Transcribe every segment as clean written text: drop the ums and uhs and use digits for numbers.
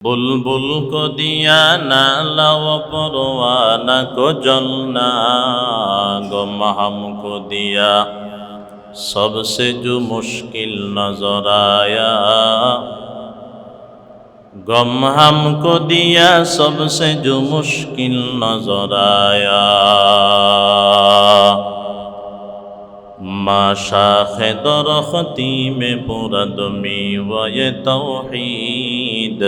बुलबुल को दिया ना लव परवाना को जलना गम हमको दिया सबसे जो मुश्किल नजर आया गम हमको दिया सबसे जो मुश्किल नजर आया माँ शाखे दरख्ती में पुरदमी व ये तौहीद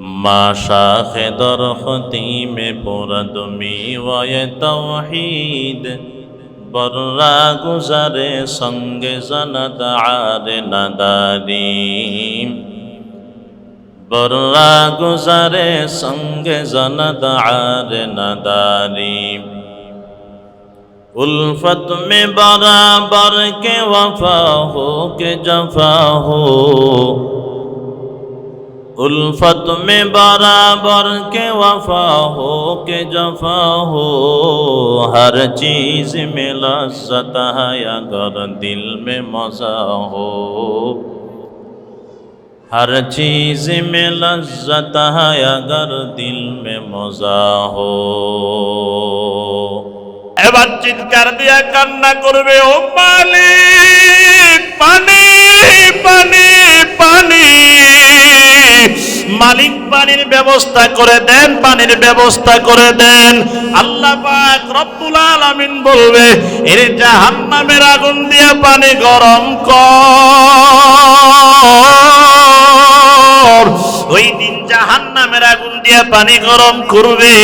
माँ शाखे दरख्ती में पुरदमी व ये तौहीद बर्रा गुज़रे संगे ज़नद आरे नदारी बर्रा गुज़रे संगे ज़नद आरे नदारी उल्फत में बराबर के वफा हो के जफा हो उल्फत में बराबर के वफा हो के जफा हो हर चीज़ में लज़्ज़त है अगर दिल में मज़ा हो हर चीज़ में लज़्ज़त है अगर दिल में मज़ा हो এবার চিৎকার দিয়া কান্না করবে ও মালিক পানি পানি পানি মালিক পানির ব্যবস্থা করে দেন পানির ব্যবস্থা করে দেন আল্লাহ পাক রব্বুল আলামিন বলবে এর জাহান্নামের আগুন দিয়া পানি গরম কর ওই দিন জাহান্নামের আগুন দিয়া পানি গরম করবে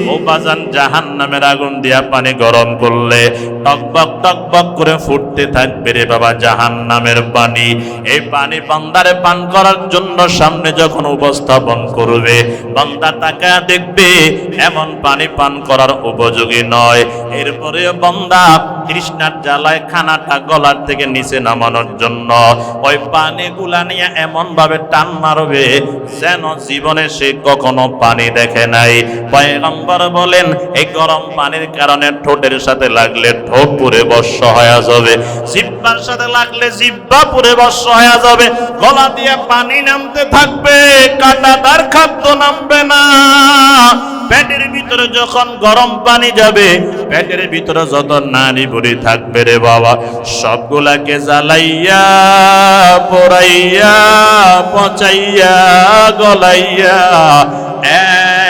ও বাজান জাহান্নামের আগুন দিয়া পানি গরম করলে টকবক করে ফুটতে থাকবে রে বাবা জাহান্নামের পানি এই পানি বান্দারে পান করার জন্য সামনে যখন উপস্থাপন করবে বান্দা তাকায়া দেখবে এমন পানি পান করার উপযোগী নয় এরপরে বান্দা তৃষ্ণার জ্বালায় খানাটা গলার থেকে নিচে নামানোর জন্য ওই পানিগুলা নিয়ে এমন ভাবে টান মারবে যেন জীবনে সে কখনো পানি দেখে নাই পয়গম্বর বলেন এই গরম পানির কারণে ঠোঁটের সাথে লাগলে ঠোঁট পুড়ে ভস্ম হয়ে যাবে জিহ্বার সাথে লাগলে জিহ্বা পুড়ে ভস্ম হয়ে যাবে গলা দিয়ে পানি নামতে থাকবে কাঁটাদার খাদ্য নামবে না পেটের ভিতরে যখন গরম পানি যাবে পেটের ভিতরে যত নারী বুড়ি থাকবে রে বাবা সবগুলাকে জ্বালাইয়া পোড়াইয়া পচাইয়া গলাইয়া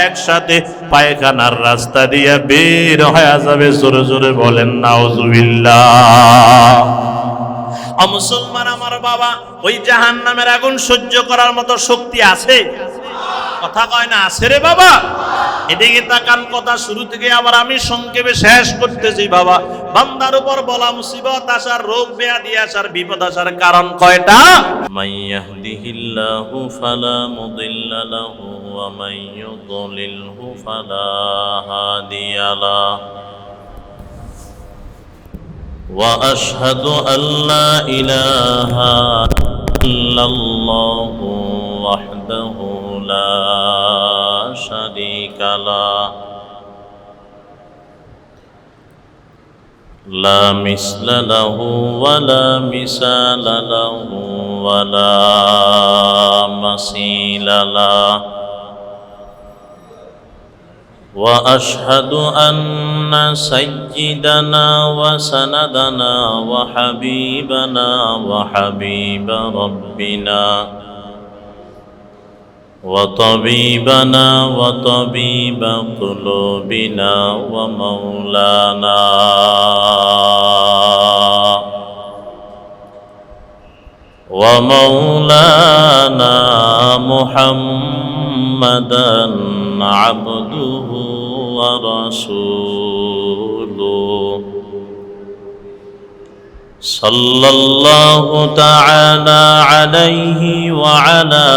একসাথে পায়খানার রাস্তা দিয়ে বের হয়ে যাবে জোরে জোরে বলেন নাউজুবিল্লাহ মুসলমান আমার বাবা ওই জাহান্নামের আগুন সহ্য করার মতো শক্তি আছে কথা কয় না আছে রে বাবা এদিকে তাকান কথা শুরু থেকে আবার আমি সংক্ষেপে শেষ করতেছি বাবা বান্দার উপর বলা মুসিবত আসার রোগ ব্যাধি আসার বিপদ আসার কারণ কয়টা মাইয়াহদিহিল্লাহু ফালা মুদিল্লা লাহু ওয়া মান ইউদ্লিলহু ফালা হাদিয়া লাহু ওয়া আশহাদু আল্লা ইলাহা ইল্লাল্লাহু ওয়াহদাহু লা শারীকা লাহু لا مثل له ولا مثال له ولا مثيل له وأشهد أن سيدنا وسندنا وحبيبنا وحبيب ربنا وطبيبنا وطبيب قلوبنا ومولانا محمدا عبده ورسوله صلى الله تعالى عليه وعلى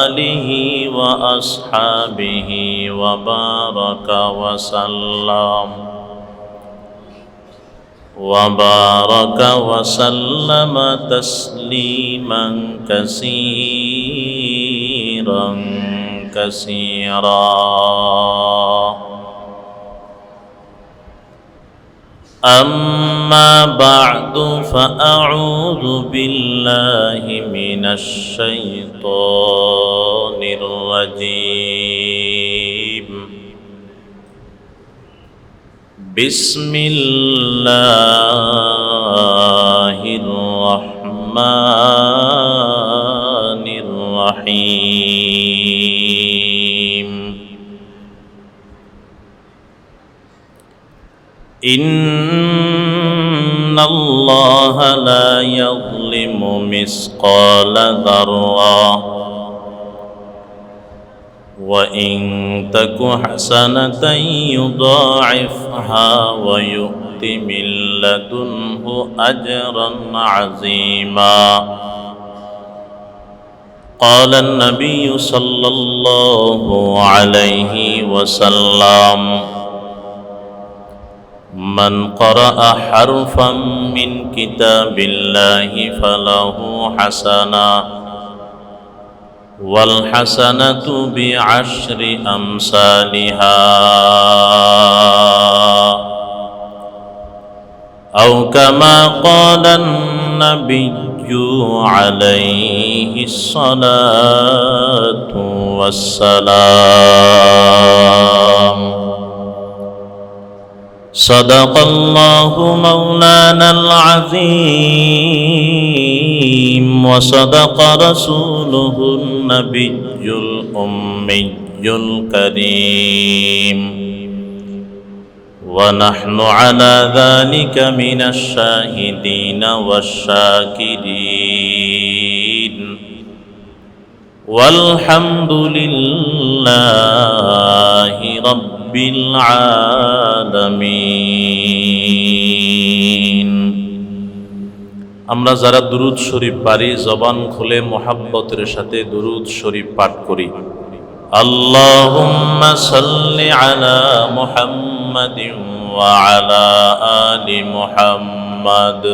آله وأصحابه وبارك وسلم تسليما كثيرا كثيرا أما بعد فأعوذ بالله من الشيطان الرجيم. بسم الله الرحمن الرحيم. إن الله لا يظلم مثقال ذرة وإن تك حسنة يضاعفها ويؤت من لدنه أجرا عظيما. قال النبي صلى الله عليه وسلم: من قرأ حرفا من كتاب الله فله حسنة والحسنة بعشر أمثالها أو كما قال النبي عليه الصلاة والسلام. صدق الله مولانا العظيم وصدق رسوله النبي الأمي الكريم ونحن على ذلك من الشاهدين والشاكرين والحمد لله رب العالمين. আমরা যারা দুরূদ শরীফ পারি জবান খুলে মুহাব্বতের সাথে দুরূদ শরীফ পাঠ করি। আল্লাহুম্মা সাল্লি আলা মুহাম্মাদিন ওয়া আলা আলি মুহাম্মাদ।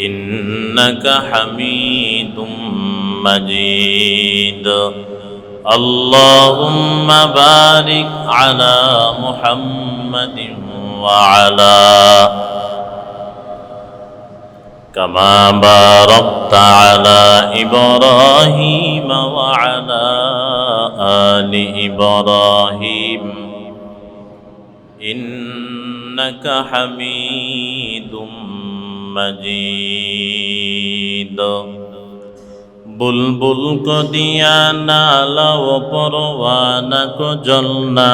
إنك حميد مجيد. اللهم بارك على محمد وعلى كما باركت على إبراهيم وعلى آل إبراهيم إنك حميد مجيد. बुलबुल को दिया नाला वो परवाना को जलना,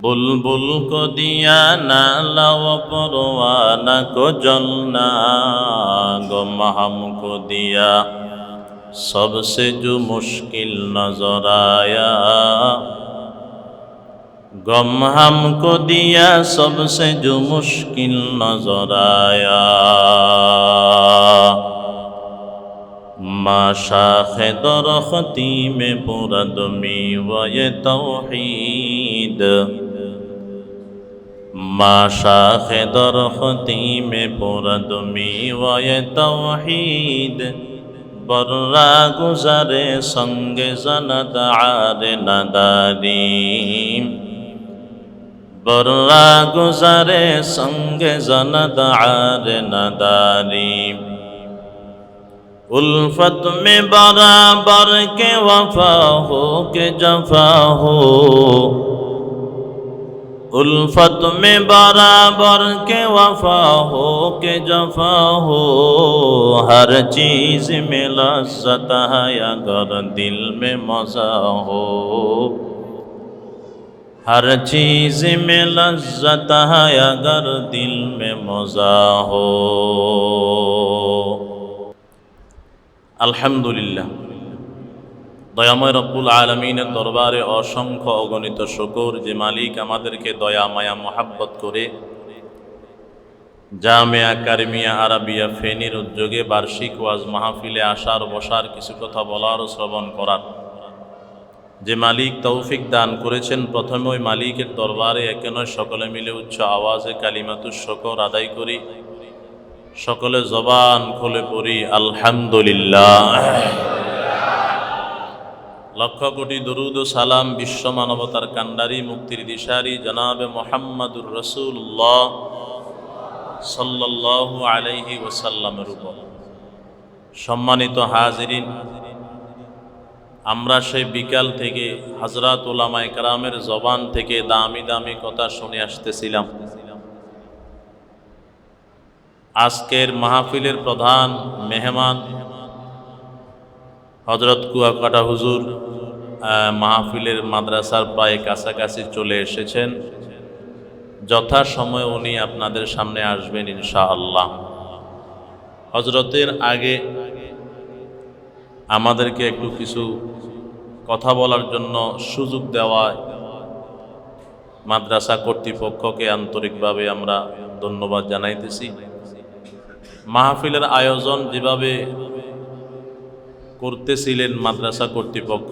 बुलबुल को दिया नाला वो परवाना को जलना, गम हमको दिया सबसे जो मुश्किल नजर आया, गम हमको दिया सबसे जो मुश्किल नजर आया। माशाखे दरख्ती में पुरदमी व ये तौहीद, माशाखे दरख्ती में पुरदमी व ये तौहीद, बर्रा गुजरे संगे ज़नद आरे नदारीम, बर्रा गुजरे संगे ज़नद आरे नदारीम। उल्फत में बराबर के वफा हो के जफा हो, उल्फत में बराबर के वफा हो के जफा हो, हर चीज़ में लज़्ज़त है अगर दिल में मज़ा हो, हर चीज़ में लज़्ज़त है अगर दिल में मज़ा हो। আলহামদুলিল্লাহ। দয়াময় রব্বুল আলামিনের দরবারে অসংখ্য অগণিত শুকর যে মালিক আমাদেরকে দয়া মায়া মোহাব্বত করে জামিয়া কারিমিয়া আরাবিয়া ফেনীর উদ্যোগে বার্ষিক ওয়াজ মাহফিলে আসার বসার কিছু কথা বলার ও শ্রবণ করার যে মালিক তৌফিক দান করেছেন, প্রথমে ওই মালিকের দরবারে একে নয় সকলে মিলে উচ্চ আওয়াজে কালিমাতুশ শুকর আদায় করি। সকলে জবান খুলে পড়ি আলহামদুলিল্লাহ। লক্ষ কোটি দরুদ ও সালাম বিশ্ব মানবতার কান্ডারি মুক্তির দিশারি জনাবে মুহাম্মাদুর রাসূলুল্লাহ সাল্লাল্লাহু আলাইহি ওয়াসাল্লামের উপর। সম্মানিত হাজিরিন, আমরা সেই বিকাল থেকে হযরত উলামায়ে কেরামের জবান থেকে দামি দামি কথা শুনে আসতেছিলাম। আজকের মাহফিলের প্রধান মেহমান হযরত কুয়াকাটা হুজুর মাহফিলের মাদ্রাসার প্রায় কাছাকাছি চলে এসেছেন। যথাসময়ে উনি আপনাদের সামনে আসবেন ইনশাআল্লাহ। হযরতের আগে আমাদেরকে একটু কিছু কথা বলার জন্য সুযোগ দেওয়ায় মাদ্রাসা কর্তৃপক্ষকে আন্তরিকভাবে আমরা ধন্যবাদ জানাইতেছি। মাহফিলের আয়োজন যেভাবে করতেছিলেন মাদ্রাসা কর্তৃপক্ষ,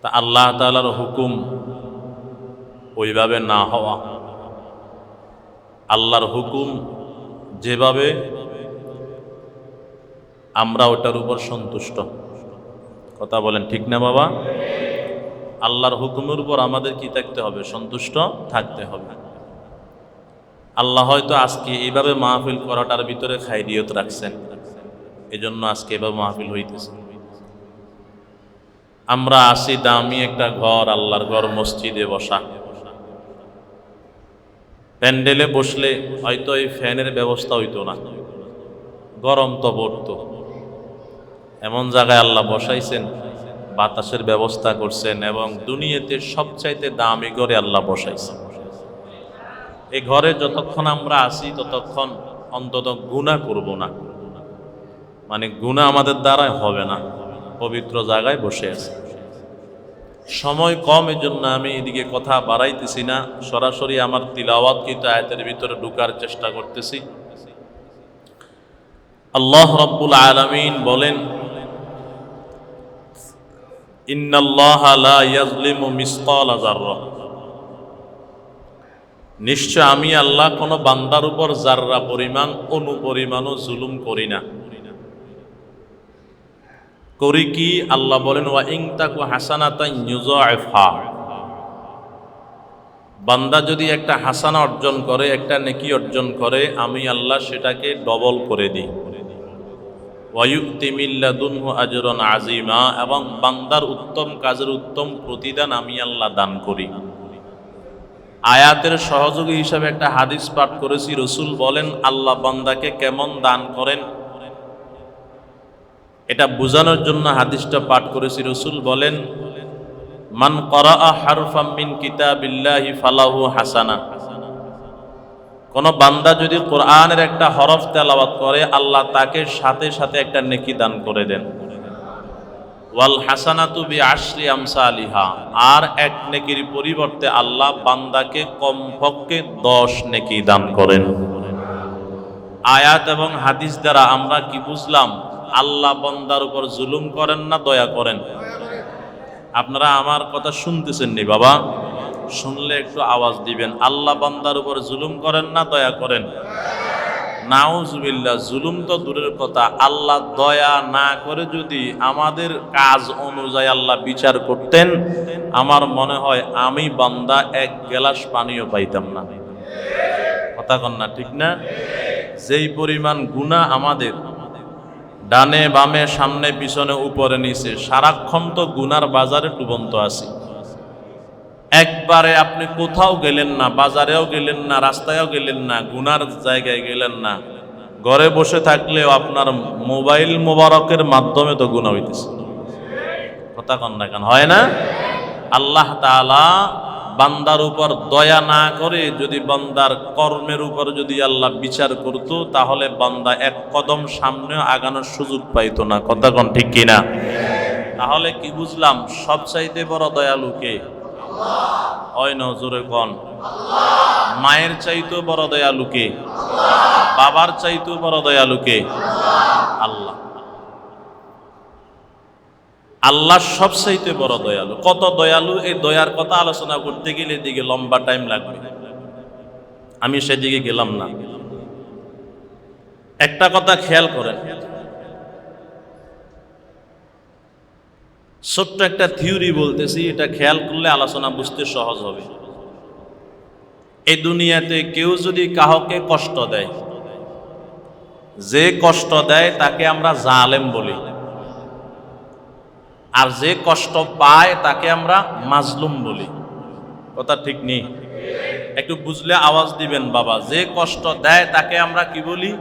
তা আল্লাহ তাআলার হুকুম ওইভাবে না হওয়া, আল্লাহর হুকুম যেভাবে আমরা ওটার উপর সন্তুষ্ট। কথা বলেন ঠিক না বাবা? আল্লাহর হুকুমের উপর আমাদের কি থাকতে হবে? সন্তুষ্ট থাকতে হবে। আল্লাহ হয়তো আজকে এইভাবে মাহফিল করাটার ভিতরে খায়রিয়ত রাখছেন, এজন্য আজকে এভাবে মাহফিল হইতেছে। আমরা আসি দামি একটা ঘর, আল্লাহর ঘর, মসজিদে বসা। প্যান্ডেলে বসলে হয়তো এই ফ্যানের ব্যবস্থা হইতো না, গরম তো পড়তো। এমন জায়গায় আল্লাহ বসাইছেন, বাতাসের ব্যবস্থা করছেন, এবং দুনিয়াতে সবচাইতে দামি ঘরে আল্লাহ বসাইছেন। এই ঘরে যতক্ষণ আমরা আসি ততক্ষণ অন্তত গুনাহ করব না, মানে গুনাহ আমাদের দ্বারাই হবে না। পবিত্র জায়গায় বসে আছি, সময় কম, এর জন্য আমি এদিকে কথা বাড়াইতেছি না, সরাসরি আমার তিলাওয়াতকৃত আয়াতের ভিতরে ঢোকার চেষ্টা করতেছি। আল্লাহ রাব্বুল আলামিন বলেন, ইন্নাল্লাহা লা ইয়াজলিমু মিসকালা যাররা, নিশ্চয় আমি আল্লাহ কোনো বান্দার উপর যাররা পরিমাণ অনুপরিমাণও জুলুম করি না। করি কি? আল্লাহ বলেন, ওয়া ইন তাকু হাসানাতান ইউযাইফা, বান্দা যদি একটা হাসানা অর্জন করে, একটা নেকি অর্জন করে, আমি আল্লাহ সেটাকে ডবল করে দিই। ওয়া ইউতি মিন লাদুনহু আজরান আযীমা, এবং বান্দার উত্তম কাজের উত্তম প্রতিদান আমি আল্লাহ দান করি। আয়াতের সহযোগী হিসাবে একটা হাদিস পাঠ করেছি। রাসূল বলেন, আল্লাহ বান্দাকে কেমন দান করেন এটা বোঝানোর জন্য হাদিসটা পাঠ করেছি। রাসূল বলেন, মান ক্বারাআ হারফাম মিন কিতাবিল্লাহি ফালাহু হাসানা, কোন বান্দা যদি কোরআনের একটা হরফ তেলাওয়াত করে, আল্লাহ তাকে সাথে সাথে একটা নেকি দান করে দেন। ওয়াল হাসানাতু বিআশরি আমসালিহা, আর এক নেকির পরিবর্তে আল্লাহ বান্দাকে কমপক্ষে 10 নেকি দান করেন। আয়াত এবং হাদিস দ্বারা আমরা কি বুঝলাম? আল্লাহ বান্দার উপর জুলুম করেন না, দয়া করেন। আপনারা আমার কথা শুনতেছেন নি বাবা? শুনলে একটু আওয়াজ দিবেন। আল্লাহ বান্দার উপর জুলুম করেন না, দয়া করেন? নাউজুবিল্লাহ, জুলুম তো দূরের কথা, আল্লাহ দয়া না করে যদি আমাদের কাজ অনুযায়ী আল্লাহ বিচার করতেন, আমার মনে হয় আমি বান্দা এক গ্লাস পানিও পাইতাম না। কথা কন না, ঠিক না? যেই পরিমাণ গুনাহ আমাদের, ডানে বামে সামনে পিছনে উপরে নিচে, সারাক্ষণ তো গুনার বাজারে ডুবন্ত আছি। একবারে আপনি কোথাও গেলেন না, বাজারেও গেলেন না, রাস্তায়ও গেলেন না, গুনার জায়গায় গেলেন না, ঘরে বসে থাকলেও আপনার মোবাইল মোবারকের মাধ্যমে তো গুনাহ হইতেছে। কথা কন না কেন? হয় না? আল্লাহ তাআলা বান্দার উপর দয়া না করে যদি বান্দার কর্মের উপর যদি আল্লাহ বিচার করত, তাহলে বান্দা এক কদম সামনে আগানোর সুযোগ পাইতো না। কথা কন ঠিক কিনা? তাহলে কি বুঝলাম? সবচাইতে বড় দয়ালু কে? হয় না? জোরে কন। মায়ের চাইতেও বড় দয়ালু কে? বাবার চাইতেও বড় দয়ালু কে? আল্লাহ। আল্লাহ সবচাইতে বড় দয়ালু। কত দয়ালু, এই দয়ার কথা আলোচনা করতে গেলে এদিকে লম্বা টাইম লাগবে, আমি সেদিকে গেলাম না। একটা কথা খেয়াল করেন, ছোট্ট একটা থিওরি বলতেছি, এটা খেয়াল করলে আলোচনা বুঝতে সহজ হবে। এই দুনিয়াতে কেউ যদি কাউকে কষ্ট দেয়, যে কষ্ট দেয় তাকে আমরা জালেম বলি, আর যে কষ্ট পায় তাকে আমরা মাজলুম বলি। কথা ঠিক নেই? একটু বুঝলে আওয়াজ দিবেন বাবা। যে কষ্ট দেয় তাকে আমরা কি বলি?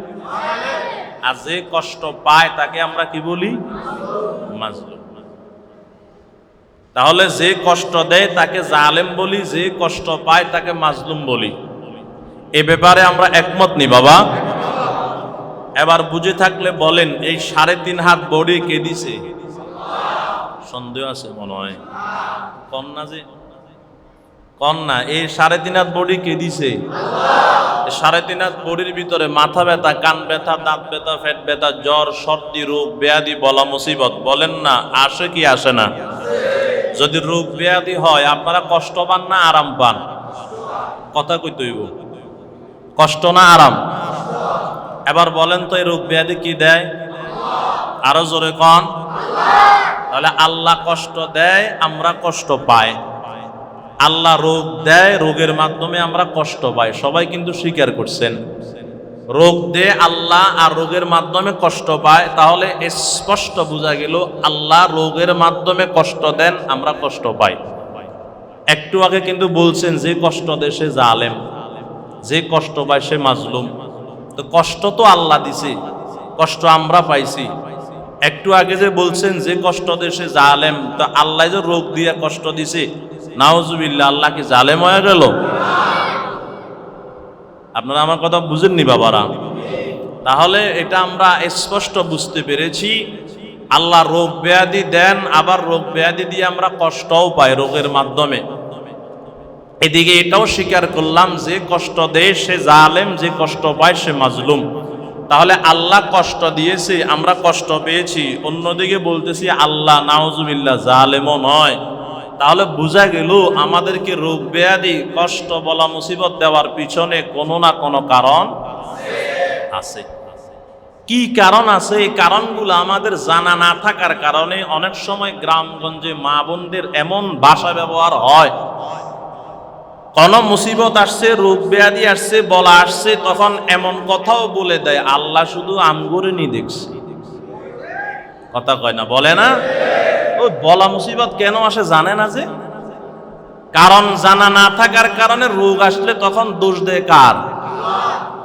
আর যে কষ্ট পায় তাকে আমরা কি বলি? মাজলুম। তাহলে যে কষ্ট দেয় তাকে জালেম বলি, যে কষ্ট পায় তাকে মাজলুম বলি। এ ব্যাপারে আমরা একমত নি বাবা? এবার বুঝে থাকলে বলেন, এই 3.5 হাত বডি কে দিছে? সন্দেহ আছে মনে হয়, কন্যা যে কন্যা, এই 3.5 হাত বডি কে দিছে? 3.5 হাত বডির ভিতরে মাথা ব্যথা, কান ব্যথা, দাঁত ব্যথা, পেট ব্যথা, জ্বর, সর্দি, রোগ ব্যাধি, বলা মুসিবত, বলেন না আসে কি আসে না? যদি রোগ ব্যাধি হয় আপনারা কষ্ট পান না আরাম পান? কথা কই তৈব, কষ্ট না আরাম? এবার বলেন তো এই রোগ ব্যাধি কি দেয়? আরো জোরে কন। তাহলে আল্লাহ কষ্ট দেয়, আমরা কষ্ট পাই। আল্লাহ রোগ দেয়, রোগের মাধ্যমে আমরা কষ্ট পাই। সবাই কিন্তু স্বীকার করছেন রোগ দেয় আল্লাহ, আর রোগের মাধ্যমে কষ্ট পায়। তাহলে স্পষ্ট বোঝা গেল আল্লাহ রোগের মাধ্যমে কষ্ট দেন, আমরা কষ্ট পাই। একটু আগে কিন্তু বলছেন যে কষ্ট দেয় সে জালেম, যে কষ্ট পায় সে মাজলুম। তো কষ্ট তো আল্লাহ দিছে, কষ্ট আমরা পাইছি। একটু আগে যে বলছেন যে কষ্ট দেয় সে জালেম, তো আল্লাহ যে রোগ দিয়ে কষ্ট দিছে, নাউজুবিল্লাহ, আল্লাহ কি জালেম হয়ে গেল? আপনারা আমার কথা বুঝেননি বাবারা? তাহলে এটা আমরা স্পষ্ট বুঝতে পেরেছি, আল্লাহ রোগ ব্যাধি দেন, আবার রোগ ব্যাধি দিয়ে আমরা কষ্টও পাই রোগের মাধ্যমে। এদিকে এটাও স্বীকার করলাম যে কষ্ট দেয় সে জালেম, যে কষ্ট পায় সে মাজলুম। তাহলে আল্লাহ কষ্ট দিয়েছে, আমরা কষ্ট পেয়েছি। অন্যদিকে বলতেছি আল্লাহ নাউজুবিল্লাহ জালেমও নয়। তাহলে বোঝা গেল আমাদেরকে রোগ ব্যাধি, কষ্ট, বলা মুসিবত দেওয়ার পিছনে কোনো না কোনো কারণ আছে। কি কারণ আছে? এই কারণগুলো আমাদের জানা না থাকার কারণে অনেক সময় গ্রামগঞ্জে মা বোনদের এমন ভাষা ব্যবহার হয়, কোন মুসিবত আসছে, রোগ ব্যাধি আসছে, বলা আসছে, তখন এমন কথাও বলে দেয় আল্লাহ শুধু আমগরে নি দেখছে। কথা কয় না, বলে না? ওই বলা মুসিবত কেন আসে জানে না যে? কারণ জানা না থাকার কারণে রোগ আসলে তখন দোষ দেয় কার?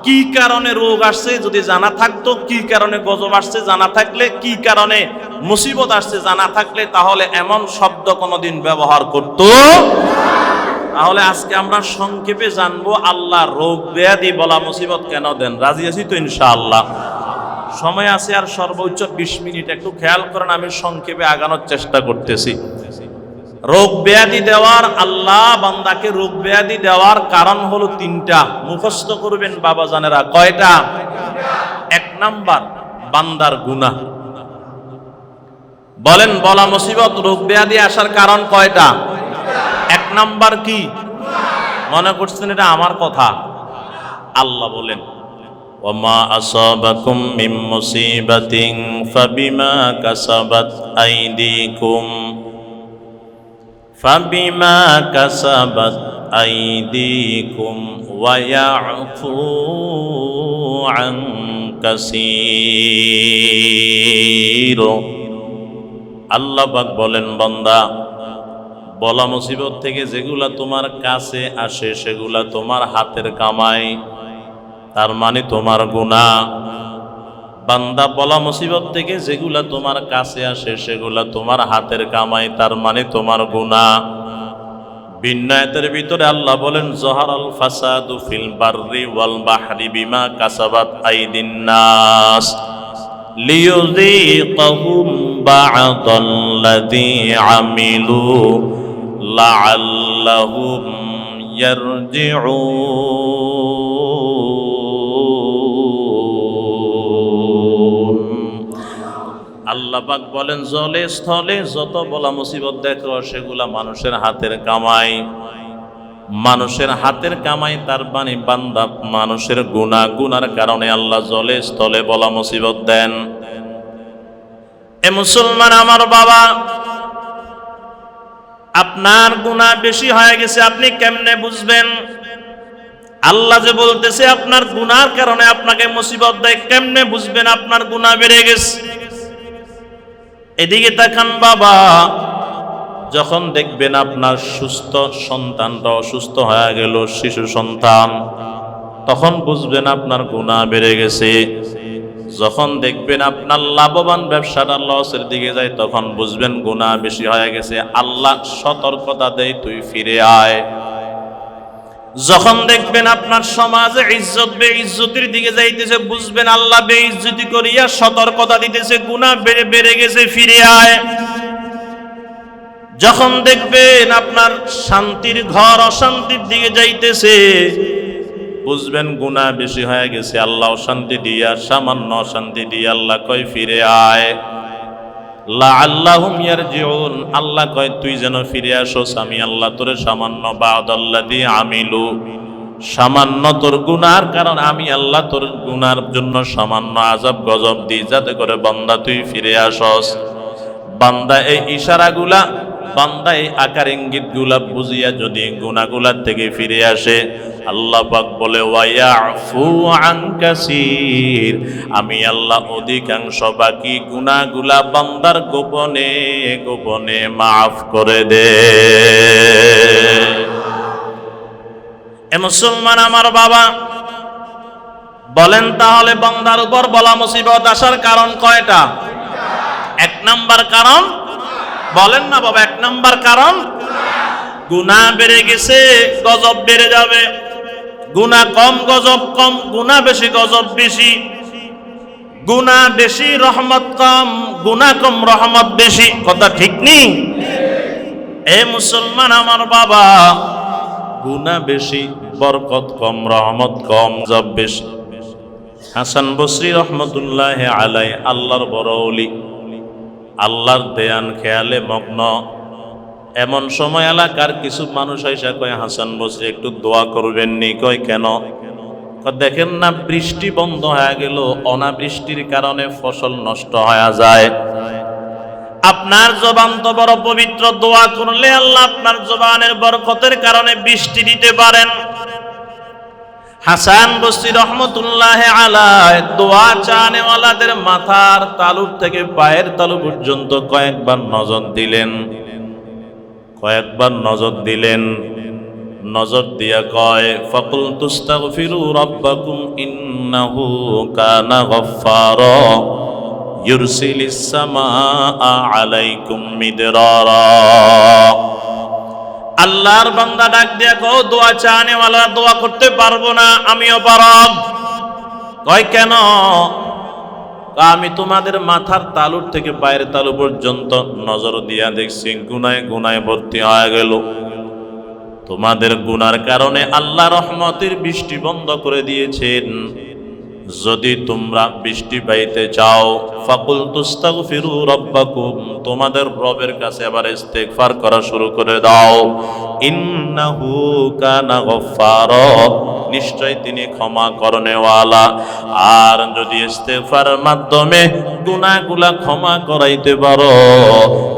কি কারণে রোগ আসছে যদি জানা থাকতো, কি কারণে গজব আসছে জানা থাকলে, কি কারণে মুসিবত আসছে জানা থাকলে, তাহলে এমন শব্দ কোনোদিন ব্যবহার করতো। তাহলে আজকে আমরা সংক্ষেপে জানবো আল্লাহ রোগ ব্যাধি, বলা মুসিবত কেন দেন। রাজি আছি তো ইনশাআল্লাহ? সময় আছে আর সর্বোচ্চ 20 মিনিট, একটু খেয়াল করেন, আমি সংক্ষেপে আগানোর চেষ্টা করতেছি। রোগ ব্যাধি দেওয়ার, আল্লাহ বান্দাকে রোগ ব্যাধি দেওয়ার কারণ হলো 3টা। মুখস্থ করবেন বাবা জানেরা। কয়টা? 1 নাম্বার বান্দার গুনাহ। বলেন, বলা মুসিবত, রোগ ব্যাধি আসার কারণ কয়টা? 1 নাম্বার কি? মনে করছেন এটা আমার কথা? আল্লাহ বলেন, ওয়ামা আসাবাকুম মিন মুসিবাতিন ফাবিমা কাসাবাত আইদিকুম ওয়া ইয়াফু আন কাসীর। আল্লাহ পাক বলেন, বান্দা, বলা মুসিবত থেকে যেগুলা তোমার কাছে আসে সেগুলা তোমার হাতের কামাই, তার মানে তোমার গুনাহ। বান্দা, বলা মুসিবত থেকে যেগুলা তোমার কাছে আসে সেগুলা তোমার হাতের কামাই, তার মানে তোমার গুনাহ। ভিন্ন আয়াতের ভিতরে আল্লাহ বলেন, জহারাল ফাসাদু ফিল বাররি ওয়াল বাহরি বিমা কাসাবাত আইদিন নাস লিয়ুযীকাহুম বা'দাল্লাযী আমিলু লাআল্লাহুম ইয়ারজিউন। আল্লাহ পাক বলেন, জলে স্থলে যত বলা মুসিবত দেখো সেগুলা মানুষের হাতের কামাই। মানুষের হাতের কামাই তার বাণী বান্দা মানুষের গুনার কারণে আল্লাহ জলে স্থলে বলা মুসিবত দেন। এ মুসলমান আমার বাবা, আপনার গুনাহ বেশি হয়ে গেছে আপনি কেমনে বুঝবেন? আল্লাহ যে বলতেছে আপনার গুনার কারণে আপনাকে মুসিবত দেয়, কেমনে বুঝবেন আপনার গুনাহ বেড়ে গেছে? এদিকে তাকান বাবা, যখন দেখবেন আপনার সুস্থ সন্তানটা অসুস্থ হয়ে গেল, শিশু সন্তান, তখন বুঝবেন আপনার গুনাহ বেড়ে গেছে। যখন দেখবেন আপনার লাভবান ব্যবসাটা লসের দিকে যায়, তখন বুঝবেন গুনাহ বেশি হয়ে গেছে। আল্লাহ সতর্কতা দেয়, তুই ফিরে আয়। যখন দেখবেন আপনার সমাজে ইজ্জত বেইজ্জতির দিকে যাইতেছে, বুঝবেন আল্লাহ বেইজ্জতি করিয়া সতর্কতা দিতেছে, গুনাহ বেড়ে গেছে, ফিরে আয়। যখন দেখবেন আপনার শান্তির ঘর অশান্তির দিকে যাইতেছে, বুঝবেন গুনাহ বেশি হয়ে গেছে। আল্লাহ অশান্তি দিয়া, সামান্য অশান্তি দিয়ে আল্লাহ কয় ফিরে আয়। লাআল্লাহুম ইয়ারজিউন, আল্লাহ কয় তুই যেন ফিরে আসোস, আমি আল্লাহ তোরে সামান্য বাদাল্লাযী আমিলু, সামান্য তোর গুনার কারণ আমি আল্লাহ তোর গুনার জন্য সামান্য আযাব গজব দিই, যাতে করে বান্দা তুই ফিরে আসোস। বান্দা এই ইশারাগুলা, বান্দা এই আকার ইঙ্গিতগুলা বুঝিয়া যদি গুনাহগুলা থেকে ফিরে আসে, আল্লাহ পাক বলে ওয়ায়াফু আন কাসীর, আমি আল্লাহ অধিকাংশ বাকি গুনাহগুলা বান্দার গোপনে গোপনে মাফ করে দে। এ মুসলমান আমার বাবা, বলেন তাহলে বান্দার উপর বলা মুসিবত আসার কারণ কয়টা? এক নাম্বার কারণ, বলেন না বাবা, এক নাম্বার কারণ গুনাহ বেড়ে গেছে, গজব বেড়ে যাবে। গুনাহ কম গজব কম, গুনাহ বেশি গজব বেশি। গুনাহ বেশি রহমত কম, গুনাহ কম রহমত বেশি। কথা ঠিক নেই? এ মুসলমান আমার বাবা, গুনাহ বেশি, বরকত কম, রহমত কম, গজব বেশি। হাসান বসরি রহমতুল্লাহ আলাই, আল্লাহর বড় ওলি, আল্লাহর ধ্যান খেয়ালে মগ্ন। এমন সময় এলাকার কিছু মানুষ আইসা কয়, হাসান বসরি একটু দোয়া করবেন নি? কয় কেন? দেখেন না বৃষ্টি বন্ধ হয়ে গেল, অনাবৃষ্টির কারণে ফসল নষ্ট হয়ে যায়। আপনার জবান তো বড় পবিত্র, দোয়া করলে আল্লাহ আপনার জবানের বরকতের কারণে বৃষ্টি দিতে পারেন। হাসান বসরি রহমতুল্লাহ আলাইহি দোয়া চানেওয়ালাদের মাথার তালুর থেকে পায়ের তালু পর্যন্ত কয়েকবার নজর দিলেন, কয়েকবার নজর দিলেন। নজর দিয়া কয়, ফাকুলতু আস্তাগফিরু রাব্বাকুম ইন্নাহু কানা গফফারা ইউরসিলিস সামাআ আলাইকুম মিদরারা। আল্লাহর বান্দা ডাক দিয়া কও, দোয়া চানেওয়ালা দোয়া করতে পারবো না, আমিও পারব। কয় কেন? আমি তোমাদের মাথার তালুর থেকে পায়ের তালু পর্যন্ত নজর দিয়া দেখছি গুনায় গুনায় ভর্তি হয়ে গেল। তোমাদের গুনার কারণে আল্লাহ রহমতের বৃষ্টি বন্ধ করে দিয়েছেন। যদি তোমরা বৃষ্টি পাইতে চাও, ফাকুলতু আস্তাগফিরু রাব্বাকুম, তোমাদের রবের কাছে আবার ইস্তেগফার করা শুরু করে দাও। ইন্নাহু কানা গফফারা, নিশ্চয় তিনি ক্ষমা করনেওয়ালা। আর যদি ইস্তেগফারের মাধ্যমে গুনাহগুলা ক্ষমা করাইতে পারো,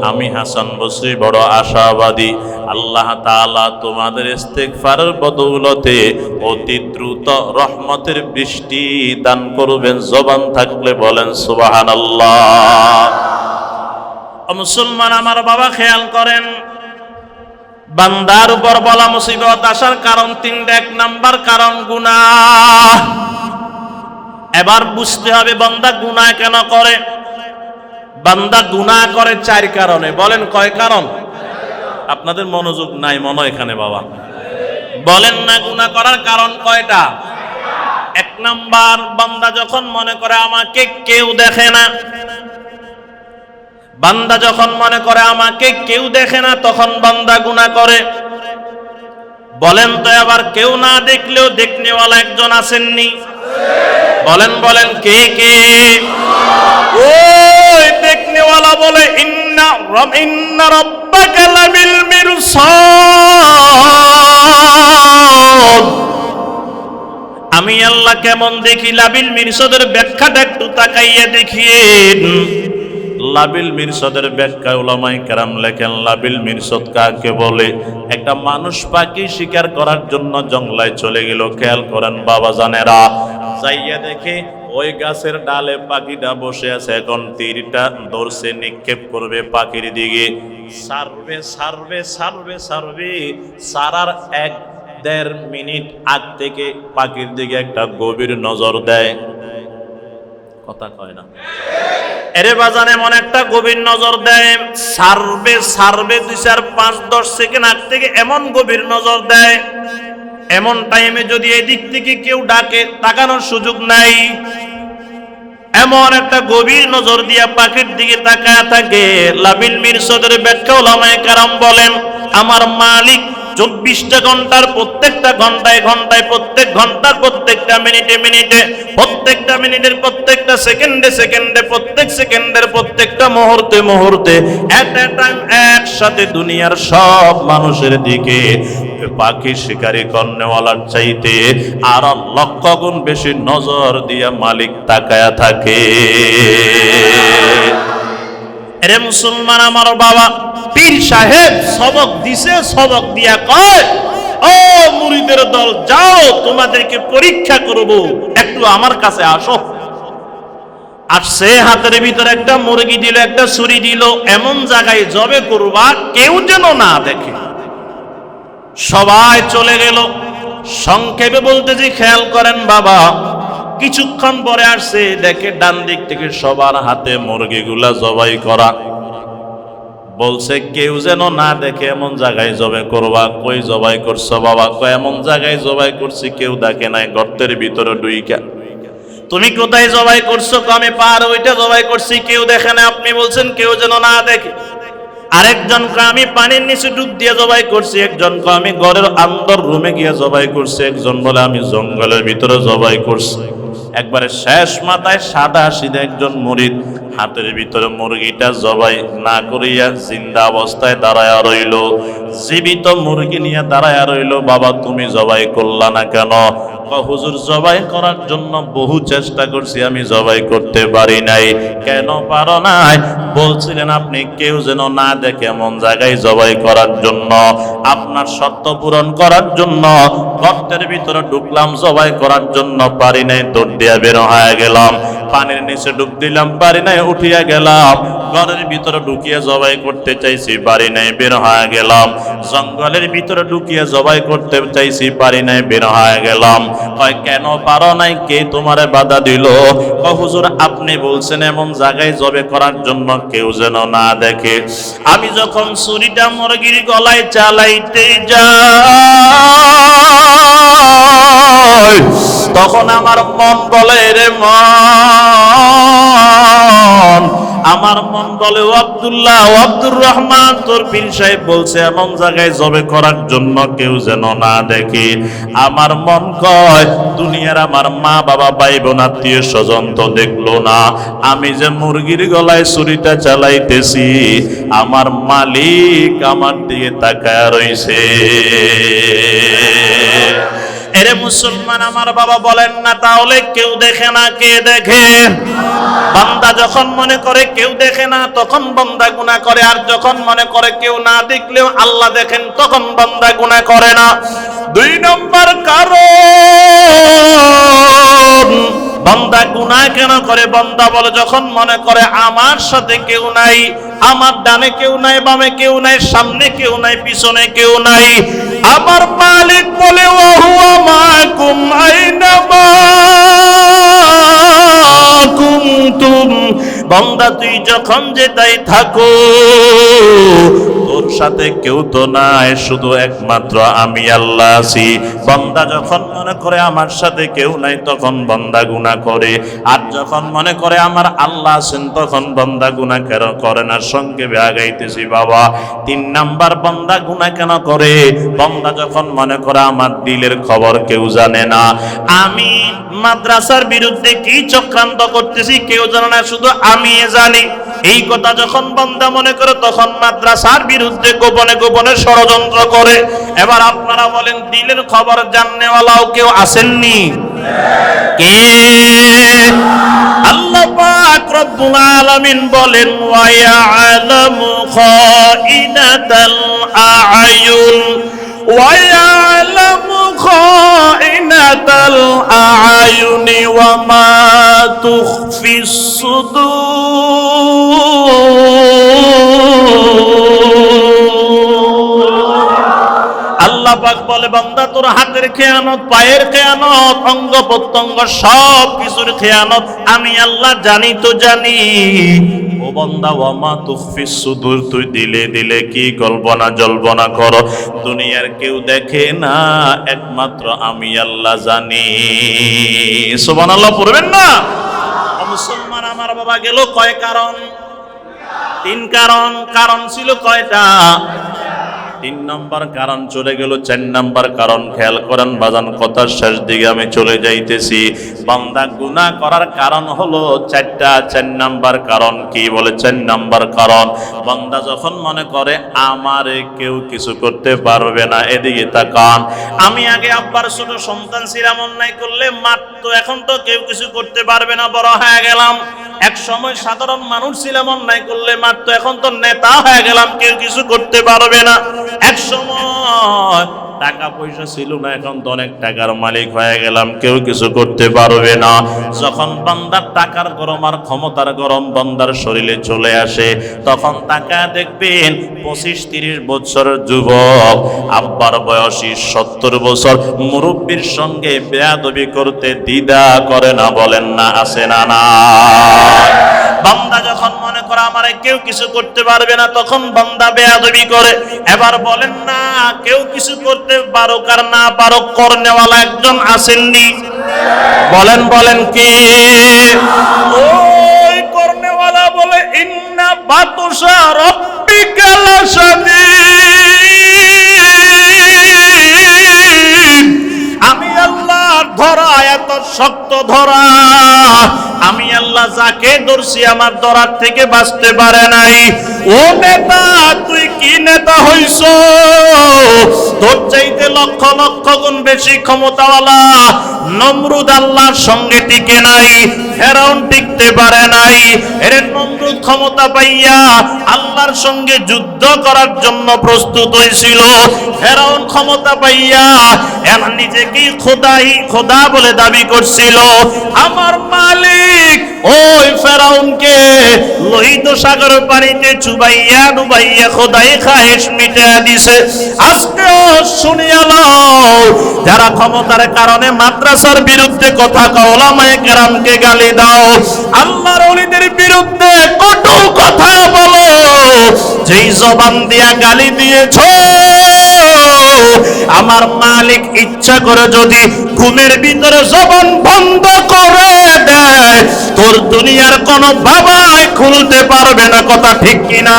আমি হাসান বসরি বড় আশাবাদী, আল্লাহ তাআলা তোমাদের ইস্তেগফারের বদৌলতে অতি দ্রুত রহমতের বৃষ্টি দান করবেন। জবান থাকলে বলেন সুবহানাল্লাহ। মুসলমান আমার বাবা, খেয়াল করেন, বান্দার উপর বলা মুসিবত আসার কারণ তিনটা। এক নাম্বার কারণ গুনাহ। এবার বুঝতে হবে বান্দা গুনাহ কেন করে। বান্দা গুনাহ করে চার কারণে। বলেন কয় কারণ? আপনাদের মনোযোগ নাই মনে এখানে বাবা, বলেন না গুনাহ করার কারণ কয়টা? এক নাম্বার, বান্দা যখন মনে করে আমাকে কেউ দেখে না, বান্দা যখন মনে করে আমাকে কেউ দেখে না, তখন বান্দা গুনাহ করে। বলেন তো এবার কেউ না দেখলেও দেখনেওয়ালা একজন আসেননি? বলেন বলেন কে কে? ওই দেখনেওয়ালা বলে, ইন্না রাব্বাকা লাবিল মিরসাদ, আল্লাহ কেমন দেখি? লাবিল মিরসাদের ব্যাখ্যাটা একটু তাকাইয়া দেখিয়েন। লাবিল মিরসাদের ব্যাখ্যা উলামায়ে কেরাম লেখেন, লাবিল মিরসাদ কাকে বলে? একটা মানুষ পাখি শিকার করার জন্য জঙ্গলায় চলে গেল। খেয়াল করেন বাবা জানেরা, যাইয়া দেখে ওই গাছের ডালে পাখিটা বসে আছে। এখন তীরটা ধরছে, নিক্ষেপ করবে পাখির দিকে। সারবে সারবে সারবে সারবে, সারার 1-1.5 মিনিট আগ থেকে পাখির দিকে একটা গভীর নজর দেয়। কথা কয় না? এরে বাজান, এমন একটা গভীর নজর দেয়। সারবে সারবে 2-4-5-10 সেকেন্ড আগ থেকে এমন গভীর নজর দেয়। এমন টাইমে যদি এই দিক থেকে কেউ ডাকে, তাকানোর সুযোগ নাই। এমন একটা গভীর নজর দিয়া পাখির দিকে তাকায় থাকে। লাবিল মিরসাদের ব্যাখ্যা উলামায়ে কেরাম বলেন, আমার মালিক 24টা ঘন্টার প্রত্যেকটা ঘন্টায় ঘন্টায়, প্রত্যেক ঘন্টার প্রত্যেকটা মিনিটে মিনিটে, প্রত্যেকটা মিনিটের প্রত্যেকটা সেকেন্ডে সেকেন্ডে, প্রত্যেক সেকেন্ডের প্রত্যেকটা মুহূর্তে মুহূর্তে এট এ টাইম একসাথে দুনিয়ার সব মানুষের দিকে পাখি শিকারী কর্নেওয়ালার চাইতে আর 1,00,000 গুণ বেশি নজর দিয়া মালিক তাকায়া থাকে। এরে মুসলমান আমার বাবা, পীর সাহেব সবক দিছে, সবক দিয়া কয়, ও মুরিদের দল, যাও তোমাদেরকে পরীক্ষা করব, একটু আমার কাছে আসো। আসছে, হাতের ভিতরে একটা মুরগি দিল, একটা ছুরি দিল, এমন জায়গায় জবে করবা কেউ যেন না দেখে। সবাই চলে গেল। সংক্ষেপে বলতেছি, খেয়াল করেন বাবা, কিছুক্ষণ পরে আসছে, দেখে ডান দিক থেকে সবার হাতে মুরগিগুলা জবাই করা। বলছে কেউ যেন না দেখে এমন জায়গায় জবাই করবা। কই জবাই করছো বাবা? কয় এমন জায়গায় জবাই করছি কেউ দেখে নাই, গর্তের ভিতরে ডুইকা। তুমি কোথায় জবাই করছো? আমি পার ওইটা জবাই করছি, কেউ দেখে না। আপনি বলছেন কেউ যেন না দেখে। আরেকজন আমি পানির নিচে ডুব দিয়ে জবাই করছি, একজন আমি ঘরের আন্দর রুমে গিয়ে জবাই করছি, একজন বলে আমি জঙ্গলের ভিতরে জবাই করছি। একবারে শেষ মাথায় সাদা সিধা একজন মুরিদ হাতের ভিতরে মুরগিটা জবাই না করিয়া জিন্দা অবস্থায় দাঁড়ায়া রইল। জীবিত মুরগি নিয়ে দাঁড়ায়া রইল। বাবা তুমি জবাই করলা না কেন? হুজুর জবাই করার জন্য বহু চেষ্টা করছি, আমি জবাই করতে পারি নাই। কেন পারো নাই? বলছিলেন আপনি কেউ যেন না দেখে এমন জায়গায় জবাই করার জন্য। আপনার শর্ত পূরণ করার জন্য গর্তের ভিতরে ঢুকলাম, জবাই করার জন্য পারি নাই, দৌড় দিয়া বের হয়ে গেলাম। পানির নিচে ডুব দিলাম, পারি নাই, উঠিয়া গেলাম। ঘরের ভিতরে ঢুকিয়ে জবাই করতে চাইছি, পারি নাই, বের হয়ে গেলাম। জঙ্গলের ভিতরে ঢুকিয়ে জবাই করতে চাইছি, পারি নাই, বের হয়ে গেলাম। কয় কেন পারো নাই? কে তোমারে বাধা দিল? কয় হুজুর আপনি বলছেন এমন জায়গায় জবাই করার জন্য কেউ যেন না দেখে। আমি যখন ছুরিটা মুরগির গলায় চালাইতে যাই, তখন আমার মন বলে, রে মন, আমার মন বলে, ও আব্দুল্লাহ, ও আব্দুর রহমান, তোর পীর সাহেব বলছে এমন জায়গায় জবে করার জন্য কেউ যেন না দেখে। আমার মন কয় দুনিয়ার আমার মা বাবা ভাই বোন আত্মীয় স্বজন তো দেখলো না, আমি যে মুরগির গলায় ছুরিটা চালাইতেছি আমার মালিক আমার দিকে তাকায় রইছে। এরে মুসলমান আমার বাবা, বলেন না তাহলে কেউ দেখে না? কে দেখে? বান্দা যখন মনে করে কেউ দেখে না তখন বান্দা গুনাহ করে, আর যখন মনে করে কেউ না দেখলেও আল্লাহ দেখেন তখন বান্দা গুনাহ করে না। 2 নম্বর কারণ বান্দা গুনাহ কেন করে? বান্দা বলে যখন মনে করে আমার সাথে কেউ নাই, আমার ডানে কেউ নাই, বামে কেউ নাই, সামনে কেউ নাই, পিছনে কেউ নাই, আমার মালিক বলে ওয়া হুয়া মাকুম আইনামা কুনতুম, বান্দা তুই যখন যেটাই থাকো তোর সাথে কেউ তো নাই, শুধু একমাত্র আমি আল্লাহ আছি। বান্দা যখন মনে করে আমার সাথে কেউ নাই তখন বান্দা গুনাহ করে, আর যখন মনে করে আমার আল্লাহ আছেন তখন বান্দা গুনাহ কেন করে না? সঙ্গে আগাইতেছি বাবা। 3 নাম্বার বান্দা গুনাহ কেন করে? বান্দা যখন মনে করে আমার দিলের খবর কেউ জানে না, আমি মাদ্রাসার বিরুদ্ধে কি চক্রান্ত করতেছি কেউ জানে না, শুধু আমি জানি। এই কথা যখন বান্দা মনে করে তখন মাদ্রাসার বিরুদ্ধে গোপনে গোপনে ষড়যন্ত্র করে। এবার আপনারা বলেন, দিলের খবর জাননেওয়ালাও কেউ আসেননি? কে? আল্লাহ পাক রব্বুল আলামিন বলেন, ওয়া ইয়ালামু খাইনাতাল আ'য়ুন ওয়া ইয়ালামু খাইনাতাল আ'য়ুনি ওয়া মা তুখফিস সুদূর। আল্লাহ পাক বলে, বান্দা তোর হাতের খেয়ানত, পায়ের খেয়ানত, অঙ্গ প্রত্যঙ্গ সব কিছুর খেয়ানত আমি আল্লাহ জানি তো জানি। ও বান্দা, ওয়ামা তুখফিস সুদূর, তুই দিলে দিলে কি কল্পনা জল্পনা কর, দুনিয়ার কেউ দেখে না, একমাত্র আমি আল্লাহ জানি। সুবহানাল্লাহ পড়বেন না? মুসলমান আমার বাবা গেল কয় কারণ? 3 কারণ। কারণ ছিল কয়টা? 3 নম্বর কারণ চলে গেল। 4 নম্বর কারণ খেয়াল করেন বাজান, কথার শেষ দিকে আমি চলে যাইতেছি। বান্দা গুনাহ করার কারণ হলো 4টা। 4 নম্বর কারণ কি? বলে 4 নম্বর কারণ, বান্দা যখন মনে করে আমারে কেউ কিছু করতে পারবে না। এদিকে তাকান, আমি আগে আব্বার ছোট সন্তান ছিলাম, অন্যায় করলে মারতো, এখন তো কেউ কিছু করতে পারবে না, বড় হয়ে গেলাম। এক সময় সাধারণ মানুষ ছিলাম, অন্যায় করলে মারতো, এখন তো নেতা হয়ে গেলাম, কেউ কিছু করতে পারবে না। এক সময় টাকা পয়সা ছিল না, এখন তো অনেক টাকার মালিক হয়ে গেলাম, কেউ কিছু করতে পারবে না। যখন বান্দার টাকার গরম আর ক্ষমতার গরম বান্দার শরীরে চলে আসে, তখন টাকা দেখবেন 25-30 বছরের যুবক আব্বার বয়সী 70 বছর মুরব্বীর সঙ্গে বেয়াদবি করতে দ্বিধা করে না, বলেন না? আছে না? না। বান্দা যখন মনে করে আমারে কেউ কিছু করতে পারবে না, তখন বান্দা বেয়াদবি করে। এবার বলেন না, কেউ কিছু করতে পারুক আর না পারুক, করনেওয়ালা একজন আসেননি? বলেন বলেন কে? ওই করনেওয়ালা বলে, ইন্না বাতুশা রাব্বিকা লাশাদীদ। আমি আল্লাহর ধরা এত শক্ত ধরা, আমি আল্লাহ যাকে ধরছি আমার ধরার থেকে বাঁচতে পারে নাই। ও নেতা, তুই কি নেতা হইছ? তোর চাইতে লক্ষ লক্ষ গুণ বেশি ক্ষমতাওয়ালা নমরুদ আল্লাহর সঙ্গে টিকে নাই, ফেরাউন টিকতে পারে নাই। এর নমরুদ ক্ষমতা পাইয়া আল্লাহর সঙ্গে যুদ্ধ করার জন্য প্রস্তুত হয়েছিল। ফেরাউন ক্ষমতা পাইয়া এমন নিজেকে খোদা বলে দাবি করছিল। আমার মালিক ওই ফেরাউনকে লোহিত সাগরের পানিতে চুবাইয়া ডুবাইয়া খোদাই খায়েশ মিটাইয়া দিছে। আজকেও শুনিয়া লও, যারা ক্ষমতার কারণে মাদ্রাসার বিরুদ্ধে কথা কও, ওলামায়ে কেরামকে গালি দাও, আল্লাহর ওলিদের বিরুদ্ধে কটু কথা বলো, যেই জবান দিয়া গালি দিয়েছো, আমার মালিক ইচ্ছা করে যদি ঘুমের ভিতরে জবান বন্ধ করে দেয়, তোর দুনিয়ার কোন বাবাই খুলতে পারবে না। কথা ঠিক কিনা?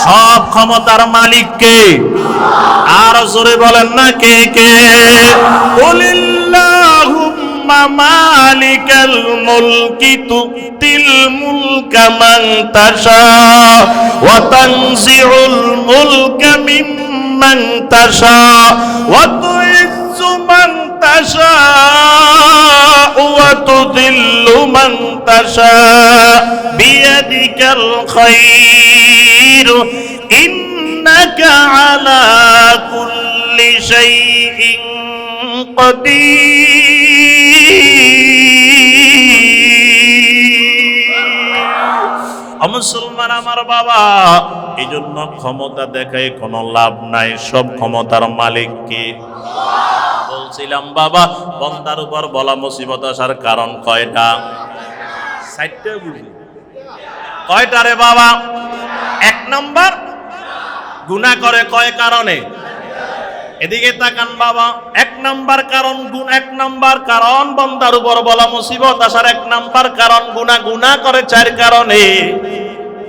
সব ক্ষমতার মালিক কে? আর জোরে বলেন না কে কে? কুলিল্লাহুম্মা মালিকাল মুলকি তুতিল মুলকা মান তাশা ওয়া তানজিউল মুলকা মিম্মান তাশা ওয়া তুইজ্জু মান তাশা ওয়া তুযিল্লু মান তাশা বিয়াদিকাল খায়র ইন্নাকা আলা কুল্লি শাইইন কাদির। মুসলমান আমার বাবা, এই জন্য ক্ষমতা দেখায় কোনো লাভ নাই, সব ক্ষমতার মালিক কে? বলছিলাম বাবা, বান্দার উপর বলা মুসিবত আসার কারণ কয়টা? 4টা বুঝি। কয়টা রে বাবা? 1 নাম্বার, গুনাহ করে কয় কারণে? এদিকে তাকান বাবা, 1 নাম্বার কারণ গুনাহ, 1 নাম্বার কারণ বান্দার উপর বলা মুসিবত আসার 1 নাম্বার কারণ গুনাহ। গুনাহ করে 4 কারণে।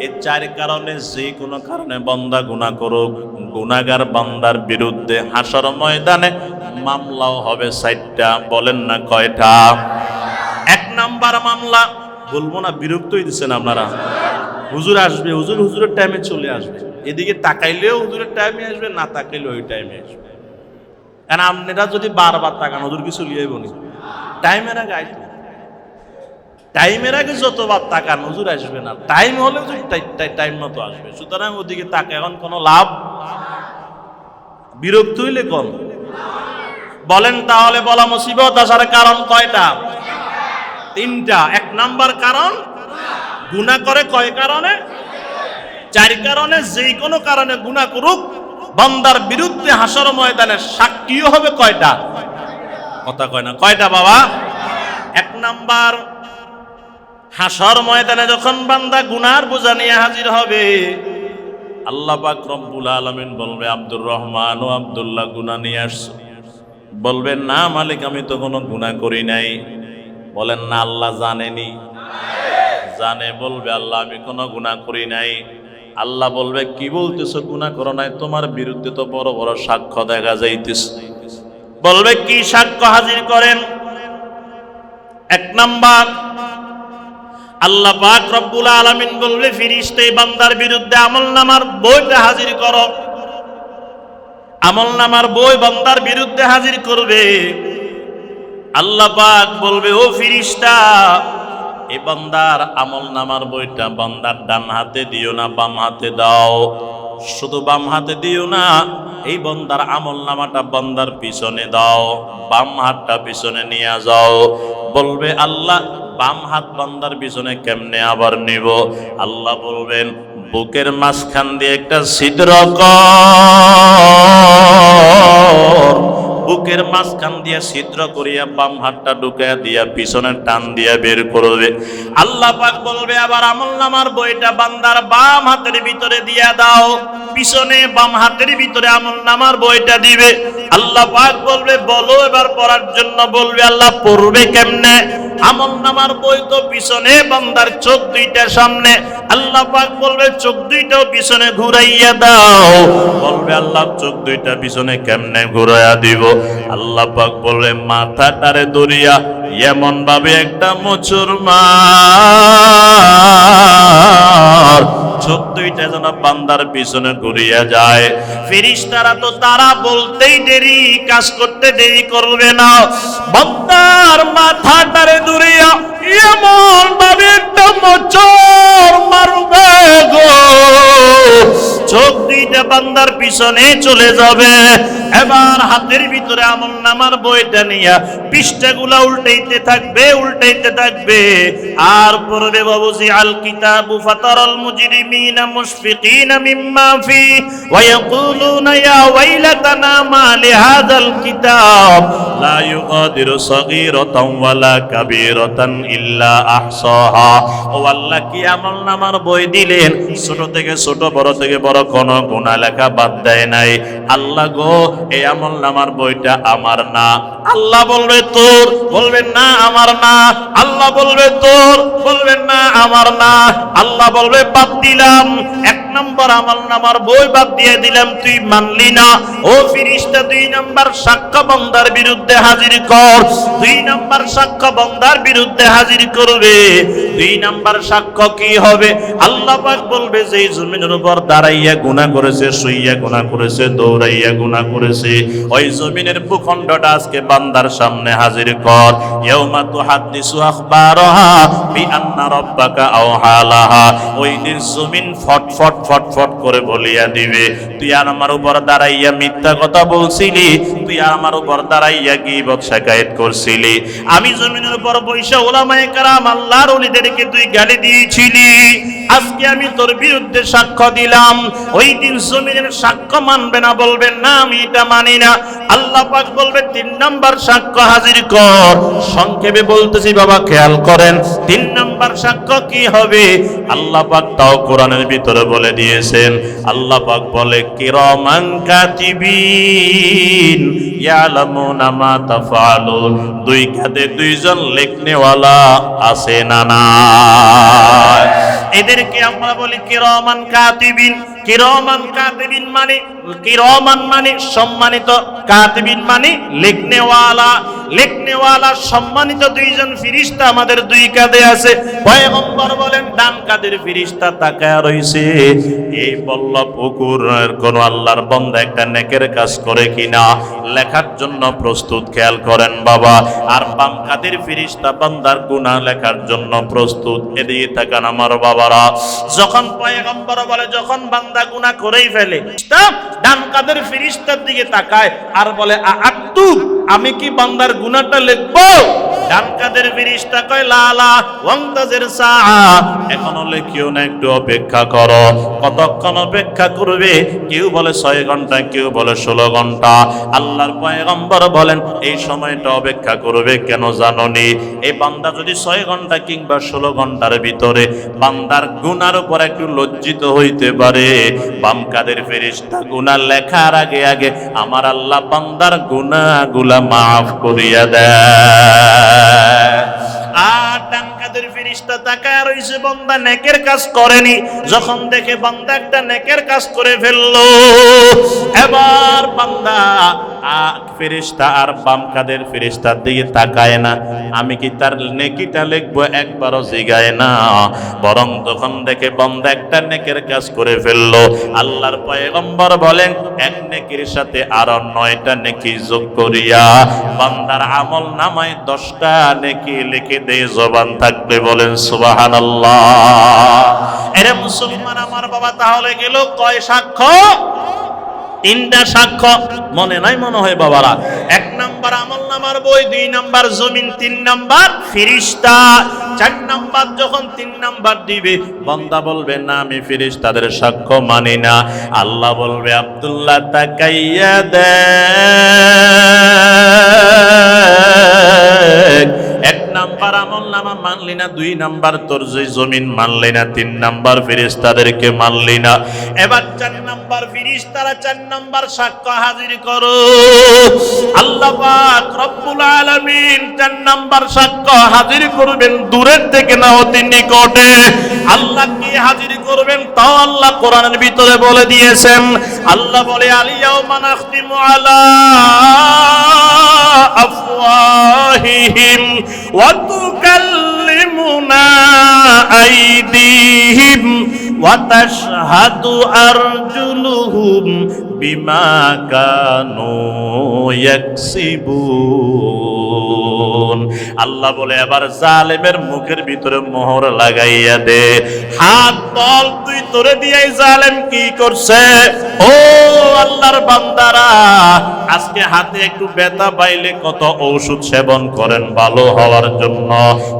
এই 4 কারণে যে কোনো কারণে বান্দা গুনাহ করুক, গুনাহগার বান্দার বিরুদ্ধে হাসর ময়দানে মামলাও হবে 4টা। বলেন না কয়টা? 1 নাম্বার মামলা, বলবো না, বিরক্ত হইতেছেন আপনারা। হুজুর আসবে, হুজুরের টাইমে চলে আসবে। এদিকে তাকাইলেও হুজুরের টাইমে আসবে, না তাকাইলেও ওই টাইমে আসবে। কারণ আপনারা যদি বারবার তাকান হুজুর কি চলিয়ে বলি, টাইমের আগে আসবে। টাইমের আগে যতবার তাকান হুজুর আসবে না, টাইম হলে টাইম মতো আসবে। সুতরাং ওদিকে তাকা এখন কোনো লাভ, বিরক্ত হইলে কম। বলেন তাহলে বলা মুসিবত আসার কারণ কয়টা? তিনটা। এক নাম্বার কারণ, গুনাহ করে কয় কারণে? চার কারণে। যেই কোনো কারণে গুনাহ করুক, বান্দার বিরুদ্ধে হাসর ময়দানে সাক্ষীও হবে কয়টা? কথা কয় না, কয়টা বাবা? এক নাম্বার, হাসর ময়দানে যখন বান্দা গুনার বোঝা নিয়ে হাজির হবে, আল্লাহ পাক রব্বুল আলামিন বলবে, আব্দুর রহমান ও আব্দুল্লাহ গুনাহ নিয়ে আসছো। বলবেন না মালিক, আমি তো কোনো গুনাহ করি নাই। বলেন না আল্লাহ জানেনি? জানে। বলবে আল্লাহ আমি কোনো গুনাহ করি নাই। আল্লাহ বলবে কি বলতেছো গুনাহ করো নাই? তোমার বিরুদ্ধে তো বড় বড় সাক্ষ্য দেখা যাইতেছে। বলবে কি সাক্ষ্য হাজির করেন? এক নাম্বার, আল্লাহ পাক রব্বুল আলামিন বলবে ফেরেশতা বান্দার বিরুদ্ধে আমলনামার বইটা হাজির করো। আমলনামার বই বান্দার বিরুদ্ধে হাজির করবে। আল্লাহ পাক বলবে ও ফেরেশতা, এই বান্দার আমলনামার বইটা বান্দার ডান হাতে দিও না, বাম হাতে দাও। শুধু বাম হাতে দিও না, এই বান্দার আমলনামাটা বান্দার পিছনে দাও, বাম হাতটা পিছনে নিয়ে যাও। বলবে আল্লাহ বাম হাত বান্দার পিছনে কেমনে আবার নিব? আল্লাহ বলবেন বুকের মাঝখান দিয়ে একটা ছিদ্র কর। বুকের মাঝখান দিয়ে ছিদ্র করিয়া বাম হাতটা ঢুকাইয়া দিয়া পিছনে টান দিয়া বের করবে। আল্লাহ পাক বলবে আবার আমলনামার বইটা বান্দার বাম হাতের ভিতরে দিয়া দাও। পিছনে বাম হাতের ভিতরে আমলনামার বইটা দিবে। আল্লাহ পাক বলবে বলো এবার পড়ার জন্য। বলবে আল্লাহ পড়বে কেমনে? আমলনামার বই তো পিছনে, বান্দার চোখ দুইটা সামনে। আল্লাহ পাক বলবে চোখ দুইটাও পিছনে ঘুরাইয়া দাও। বলবে আল্লাহ চোখ দুইটা পিছনে কেমনে ঘুরাইয়া দিব? আল্লাহ পাক বলবে মাথাটারে দরিয়া এমন ভাবে একটা মোচড় মার, চোখ দুইটা যেন বান্দার পিছনে ঘুরিয়া যায়। ফেরেশতারা তো তারা বলতেই দেরি, কাজ করতে দেরি করবে না। বান্দার মাথাটারে দরিয়া এমন ভাবে একটা মোচড় মারবে গো, চোখ দুইটা বান্দার পিছনে চলে যাবে। এবার হাতের ভিতরে আমলনামার বইটা নিয়া পৃষ্ঠাগুলা উল্টাইতে থাকবে, উল্টাইতে থাকবে। আর পড়বে বাবুজি আল কিতাবু ফাতারাল মুজরিমিনা মুশফিকিনা মিম্মা ফি ওয়া ইয়াকুলুনা ইয়া ওয়াইলাতানা মা লিহাযাল কিতাব লা ইউগাদিরু সাগীরাতান ওয়ালা কাবীরাতান ইল্লা আহসাহা। ও আল্লাহ কি আমলনামার বই দিলেন, ছোট থেকে ছোট, বড় থেকে বড় কোনো গুনাহ লেখা বাদ দেয় নাই। আল্লাহ গো এই আমলনামার বইটা আমার না। আল্লাহ বলবে তোর। বলবেন না আমার না। আল্লাহ বলবে তোর। বলবেন না আমার না। আল্লাহ বলবে বাদ দিলাম। এক নম্বর আমলনামার বই বাদ দিয়ে দিলাম, তুই মানলি না। ও ফেরেশতা দুই নম্বর সাক্ষ্য বান্দার বিরুদ্ধে হাজির কর। দুই নম্বর সাক্ষ্য বান্দার বিরুদ্ধে হাজির করবে। দুই নম্বর সাক্ষ্য কি হবে? আল্লাহ পাক বলবে যে জমিনের উপর দাঁড়াইয়া গুনাহ করেছে, শুইয়া গুনাহ করেছে, দৌড়াইয়া গুনাহ করেছে, ওই জমিনের ভূখণ্ডটা আজকে বান্দার সামনে হাজির কর। ইয়াউমা তুহাদ্দিসু আখবারাহা বিআন্না রাব্বাকা আওহা লাহা। ওই দিন জমিন ফটফট ফটফট করে বলিয়া দিবে, তুই আর আমার উপর দাঁড়াইয়া মিথ্যা কথা বলছিলি, তুই আর আমার উপর দাঁড়াইয়া গীবত শিকায়ত করছিলি। আমি জমিনের উপর বৈশা উলামায়ে কেরাম আল্লাহর ওলিদেরকে তুই গালি দিয়েছিলি, আজকে আমি তোর বিরুদ্ধে সাক্ষ্য দিলাম। ওই দিন জমিনের সাক্ষ্য মানবে না। বলবেন না আমি এটা মানি না। আল্লাহ পাক বলবে তিন নাম্বার সাক্ষ্য হাজির কর। সংক্ষেপে বলতেছি বাবা, খেয়াল করেন। তিন নাম্বার সাক্ষ্য কি হবে? আল্লাহ পাক তাও কোরআনের ভিতরে বলে দিয়েছেন। আল্লাহ পাক বলে কিরামান কাতিবিন ইয়ালামুনা মা তাফআলুন। দুই কাঁধে দুইজন লেখনেওয়ালা আছে না না? এদেরকে আমরা বলি কিরামান কাতিবিন। কিরামান কাতিবিন মানে, কিরামান মানে সম্মানিত, কাতিবিন মানে লিখনেওয়ালা। লেখনেওয়ালা সম্মানিত দুইজন ফেরেশতা আমাদের দুই কাঁধে আছে। পয়গম্বর বলেন ডান কাঁধের ফেরেশতা তাকায়া রইছে, এই বলল পুকুরের কোন আল্লাহর বান্দা একটা নেকের কাজ করে কিনা লেখার জন্য প্রস্তুত, খেয়াল করেন বাবা। আর বাম কাঁধের ফেরেশতা বান্দার গুনাহ লেখার জন্য প্রস্তুত। এদিকে তাকান আমার বাবারা, যখন পয়গম্বর বলে যখন বান্দা গুনাহ করেই ফেলে, ডান কাঁধের ফেরেশতার দিকে তাকায় আর বলে আআতু, আমি কি বান্দার গুনাহটা লিখবো? ডান কাঁধের ফেরেশতা কয় লা লা ওয়ান্তাজির সাআ, এখনো লিখিও না, একটু অপেক্ষা করো। কতক্ষণ অপেক্ষা করবে? কেউ বলে 6 ঘন্টা, কেউ বলে 16 ঘন্টা। আল্লাহর পয়গম্বর বলেন এই সময়টা অপেক্ষা করবে কেন জানোনি? এই বান্দা যদি 6 ঘন্টা কিংবা 16 ঘন্টার ভিতরে বান্দার গুনার উপর একটু লজ্জিত হইতে পারে, বাম কাঁধের ফেরেশতা গুনাহ লেখার আগে আগে আমার আল্লাহ বান্দার গুনাহগুলা মাফ করিয়া দেয়। আর ডান কাঁধের ফেরেশতা তাকায় রইছে, বান্দা নেকের কাজ করেনি। যখন দেখে বান্দা একটা নেকের কাজ করে ফেললো, এবার বান্দা ফেরেশতা আর বাম কাঁধের ফেরেশতার দিকে তাকায় না, আমি কি তার নেকিটা লিখবো একবারও জিগায় না, বরং যখন দেখে বান্দা একটা নেকের কাজ করে ফেললো, আল্লাহর পয়গম্বর বলেন এক নেকির সাথে আরো 9টা নেকি যোগ করিয়া বান্দার আমল নামায় 10টা নেকি লিখে দেয় জবান থাকবে। বলেন সুবহানাল্লাহ। এরে মুসলমান আমার বাবা, তাহলে গেল কয় সাক্ষ্য? 3টা সাক্ষ্য। মনে নাই মনে হয় বাবারা? 1 নাম্বার আমল নামার বই, 2 নাম্বার জমিন, 3 নাম্বার ফেরেশতা। 4 নাম্বার যখন 3 নাম্বার দিবে, বান্দা বলবে না আমি ফেরেশতাদের সাক্ষ্য মানি না। আল্লাহ বলবে আব্দুল্লাহ তাকাইয়া দেখ, 1 নাম্বার আমল নামা মানলি না, 2 নাম্বার তোর জমিন মানলি না, 3 নাম্বার ফেরেশতাদেরকে মানলি না। এবার 4 নাম্বার ফেরেশতারা 4 নাম্বার সাক্ষ্য হাজির করো। আল্লাহ পাক রব্বুল আলামিন 4 নাম্বার সাক্ষ্য হাজির করবেন, দূরের থেকে না অতি নিকটে। আল্লাহ কি হাজির করবেন তাও আল্লাহ কোরআনের ভিতরে বলে দিয়েছেন। আল্লাহ বলে আলিয়াউমা নাখতিমু আলা আফওয়াহিহিম ওয়া তুকাল্লিমুনা আইদিহিম ওয়া তাশহাদু আরজুলুহুম বিমা কানু ইয়াকসিবুন। আল্লাহ বলে এবার জালেমের মুখের ভিতরে মোহর লাগাইয়া দে। হাত বল তুই তোরে দিয়ে জালেম কি করছে? ও আল্লাহর বান্দারা, আজকে হাতে একটু ব্যথা পাইলে কত ঔষধ সেবন করেন ভালো হওয়ার জন্য,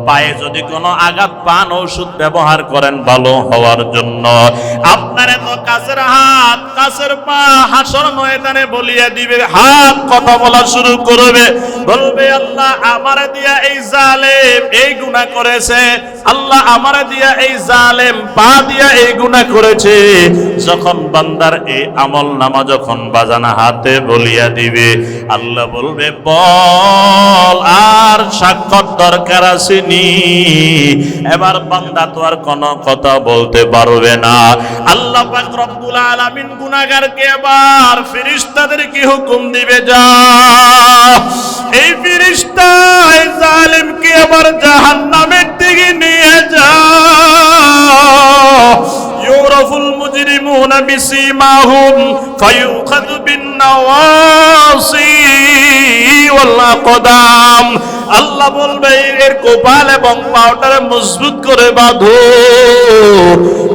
পায়ে যদি কোনো আঘাত পান ঔষধ ব্যবহার করেন ভালো হওয়ার জন্য। আপনার এত কাছের হাত কাছের পা হাসর ময়দানে বলিয়া দিবে, হাত কথা বলা শুরু করবে, বলবে আল্লাহ আমারে দিয়া এই জালেম এই গুনাহ করেছে, আল্লাহ আমারে দিয়া এই জালেম পা দিয়া এই গুনাহ করেছে। যখন বান্দার এই আমল নামা যখন বাজানা হাতে বলিয়া দিবে, আল্লাহ বলবে বল আর সাক্ষ্য দরকার আসেনি। এবার বান্দা তো আর কোনো কথা বলতে পারবে না। আল্লাহ পাক রব্বুল আলামিন গুনাহগারকে এবার ফেরেশতাদেরকে হুকুম দিবে, যা এই ফেরেশতা এই জালেমকে এবার জাহান্নামের দিকে নিয়ে যা। ইউরাফুল মুজরিমুনা বিসীমাহুম ফায়ুখাযু বিন-নাওয়াসি ওয়াল আকদাম। আল্লাহ বলবে এর কপাল এবং পাউডারে মজবুত করে বাঁধো,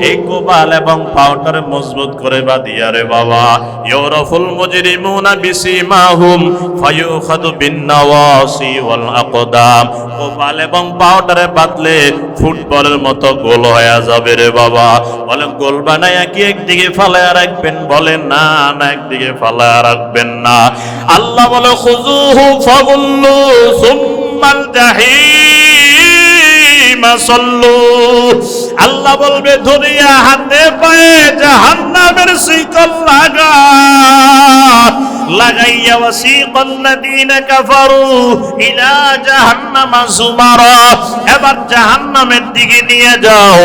এই কপাল এবং পাউডারে মজবুত করে বাঁধিয়া রে বাবা। ইউরাফুল মুজরিমুনা বিসীমাহুম ফায়ুখাযু বিন-নাওয়াসি ওয়াল আকদাম। কপাল এবং পাউডারে বাঁধলে ফুটবলের মতো গোল হয়ে যাবে রে বাবা। বলে গোল বানায়া কি একদিকে ফালায়া রাখবেন? বলে না না, একদিকে ফালায়া রাখবেন না। আল্লাহ বলে খুযুহু ফাগুল্লু সুম্মাল জাহিম সাল্লু। আল্লাহ বলবে ধরিয়া হাতে পায়ে জাহান্নামের শিকল লাগা, লাগাইয়া ওয়াসিকাল্লাযীনা কাফারু ইলা জাহান্নামা যুমারা, এবার জাহান্নামের দিকে নিয়ে যাও।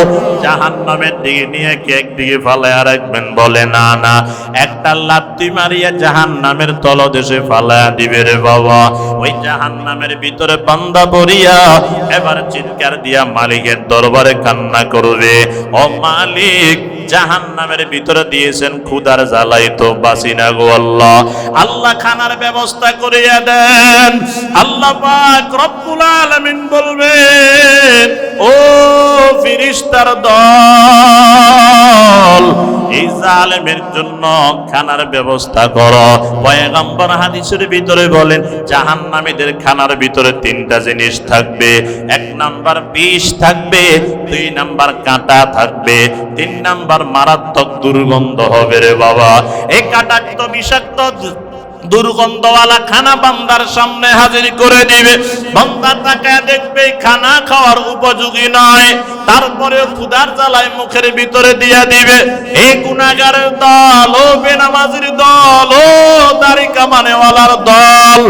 জাহান্নামের দিকে নিয়ে কে একদিকে ফালায়া রাখবেন? বলে না না, একটা লাথি মারিয়া জাহান্নামের তলদেশে ফালায়া দিবে রে বাবা। ওই জাহান্নামের ভিতরে বান্দা পড়িয়া এবার চিৎকার দিয়া মালিকের দরবারে কান্না করবে, ও মালিক, জাহান্নামের ভিতরে দিয়েছেন ক্ষুধার জ্বালাই তো বাঁচি না গো আল্লাহ, আল্লাহ খানার ব্যবস্থা করিয়া দেন। আল্লাহ পাক রব্বুল আলামিন বলবেন, ও ফেরেশতার দল, এই জালেমের জন্য খানার ব্যবস্থা করো। পয়গম্বর হাদিসের ভিতরে বলেন, জাহান্নামীদের খানার ভিতরে তিনটা জিনিস থাকবে। এক নাম্বার বিষ থাকবে, দুই নাম্বার কাঁটা থাকবে, তিন নাম্বার মারাত্মক দুর্গন্ধ হবে রে বাবা। এই কাঁটাক্ত বিষাক্ত দুর্গন্ধওয়ালা খানা বান্দার সামনে হাজির করে দিবে। বান্দা তাকায় দেখবে খানা খাওয়ার উপযোগী নয়, তারপরেও ক্ষুধার জ্বালায় মুখের ভিতরে দিয়া দিবে। এই গুনাহগারের দল, ও বেনামাজির দল, ও দাড়ি কামানেওয়ালার দল,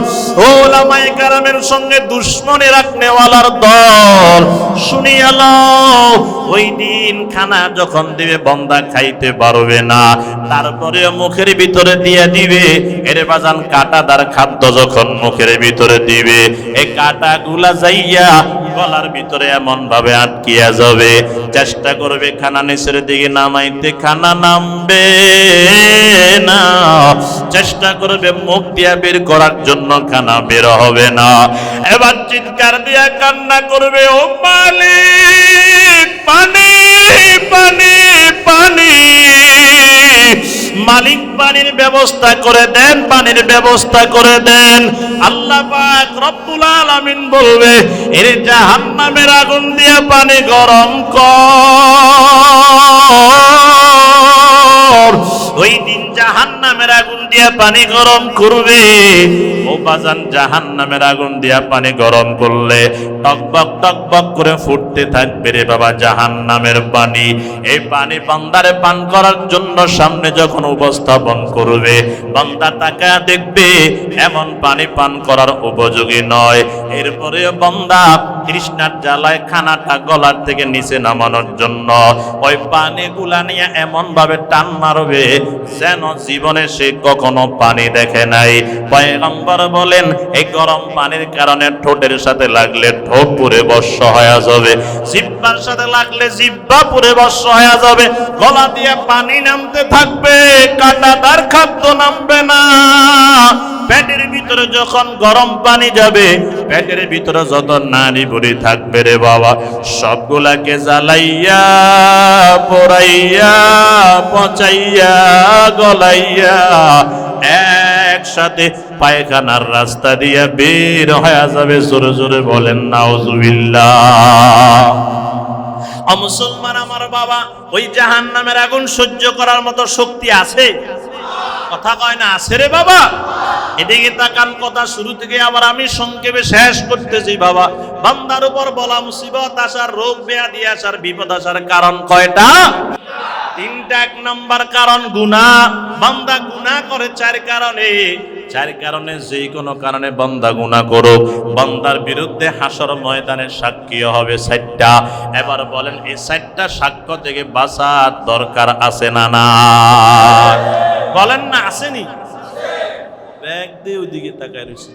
ও উলামায়ে কেরামের সঙ্গে দুশমনি রাখনেওয়ালার দল, শুনিয়া লও, ওই দিন খানা যখন দিবে বান্দা খাইতে পারবে না, তারপরেও মুখের ভিতরে দিয়া দিবে। এর বাজান কাঁটাদার খাদ্য যখন মুখের ভিতরে দিবে, এই কাঁটাগুলা যাইয়া গলার ভিতরে এমন ভাবে আটকিয়া যাবে, চেষ্টা করবে খানা নিচের দিকে নামাইতে, খানা নামবে না, চেষ্টা করবে মুখ দিয়া বের করার জন্য, খানা বের হবে না। এবার চিৎকার দিয়া কান্না করবে, ও মালিক, পানি পানি পানি, মালিক পানির ব্যবস্থা করে দেন, পানির ব্যবস্থা করে দেন। আল্লাহ পাক রব্বুল আলামিন বলবে, এর জাহান্নামের আগুন দিয়ে পানি গরম কর। ওই দিন জাহান্নামের আগুন দিয়া পানি গরম করবে। ও বাজান, জাহান্নামের আগুন দিয়া পানি গরম করলে টকবক টকবক করে ফুটতে থাকবে রে বাবা জাহান্নামের পানি। এই পানি বান্দারে পান করার জন্য সামনে যখন উপস্থাপন করবে, বান্দা তাকায়া দেখবে এমন পানি পান করার উপযোগী নয়। এরপরে বান্দা তৃষ্ণার জ্বালায় খানাটা গলার থেকে নিচে নামানোর জন্য ওই পানিগুলা নিয়ে এমন ভাবে টান মারবে যেন জীবনে সে কখনো পানি দেখে নাই। পয়গম্বর বলেন, এই গরম পানির কারণে ঠোঁটের সাথে লাগলে ঠোঁট পুরে বর্ষ হয়ে যাবে, জিহ্বার সাথে লাগলে জিহ্বা পুরে বর্ষ হয়ে যাবে, গলা দিয়ে পানি নামতে থাকবে, কাঁটাদার খাদ্য নামবে না। পেটের ভিতরে যখন গরম পানি যাবে, পেটের ভিতরে যত নারী বুড়ি থাকবে রে বাবা, সবগুলাকে জ্বালাইয়া পোড়াইয়া পচাইয়া গলাইয়া একসাথে পায়খানার রাস্তা দিয়ে বের হয়ে যাবে। জোরে জোরে বলেন নাউজুবিল্লাহ। মুসলমান আমার বাবা, ওই জাহান্নামের আগুন সহ্য করার মতো শক্তি আছে? কথা কয় না, আছে রে বাবা। এদিকে তাকান, কথা শুরু থেকে আবার আমি সংক্ষেপে শেষ করতেছি বাবা। বান্দার উপর বলা মুসিবত আসার, রোগ ব্যাধি আসার, বিপদ আসার কারণ কয়টা? তিনটা। এক নম্বর কারণ গুনাহ। বান্দা গুনাহ করে চার কারণে। চার কারণে, যে কোনো কারণে বান্দা গুনাহ করুক, বান্দার বিরুদ্ধে হাসর ময়দানে সাক্ষী হবে চারটা। এবার বলেন, এই চারটা সাক্ষ্য থেকে বাঁচার দরকার আছে না না? বলেন না, আসেনি? ব্যাগ দিয়ে ওইদিকে তাকায় রয়েছে।